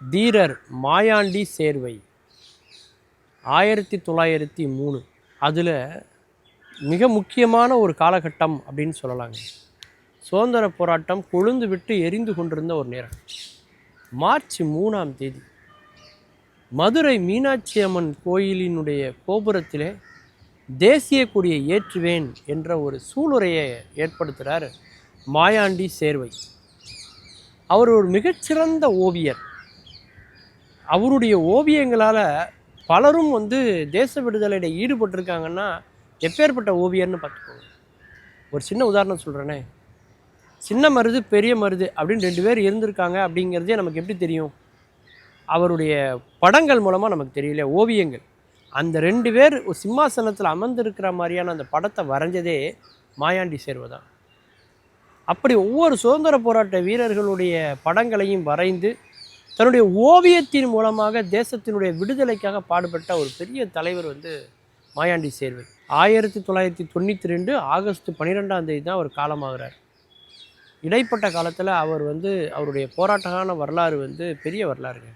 தீரர் மாயாண்டி சேர்வை 1903. அதில் மிக முக்கியமான ஒரு காலகட்டம் அப்படின்னு சொல்லலாங்க. சுதந்திர போராட்டம் கொழுந்து விட்டு எரிந்து கொண்டிருந்த ஒரு நேரம். மார்ச் 3ஆம் தேதி மதுரை மீனாட்சி அம்மன் கோயிலினுடைய கோபுரத்திலே தேசிய கொடியை ஏற்றுவேன் என்ற ஒரு சூளுரையை ஏற்படுத்துகிறார் மாயாண்டி சேர்வை. அவர் ஒரு மிகச்சிறந்த ஓவியர். அவருடைய ஓவியங்களால் பலரும் தேச விடுதலையில் ஈடுபட்டிருக்காங்கன்னா எப்பேற்பட்ட ஓவியர்னு பார்த்துக்கோங்க. ஒரு சின்ன உதாரணம் சொல்கிறேனே, சின்ன மருது பெரிய மருது அப்படின்னு 2 பேர் இருந்திருக்காங்க. அப்படிங்கிறதே நமக்கு எப்படி தெரியும்? அவருடைய படங்கள் மூலமாக நமக்கு தெரியல. ஓவியங்கள், அந்த 2 பேர் ஒரு சிம்மாசனத்தில் அமர்ந்திருக்கிற மாதிரியான அந்த படத்தை வரைஞ்சதே மாயாண்டி சேர்வை தான். அப்படி ஒவ்வொரு சுதந்திர போராட்ட வீரர்களுடைய படங்களையும் வரைந்து தன்னுடைய ஓவியத்தின் மூலமாக தேசத்தினுடைய விடுதலைக்காக பாடுபட்ட ஒரு பெரிய தலைவர் மாயாண்டி சேர்வை. 1992 ஆகஸ்ட் 12ஆம் தேதி தான் அவர் காலமாகிறார். இடைப்பட்ட காலத்தில் அவர் அவருடைய போராட்டமான வரலாறு பெரிய வரலாறுங்க.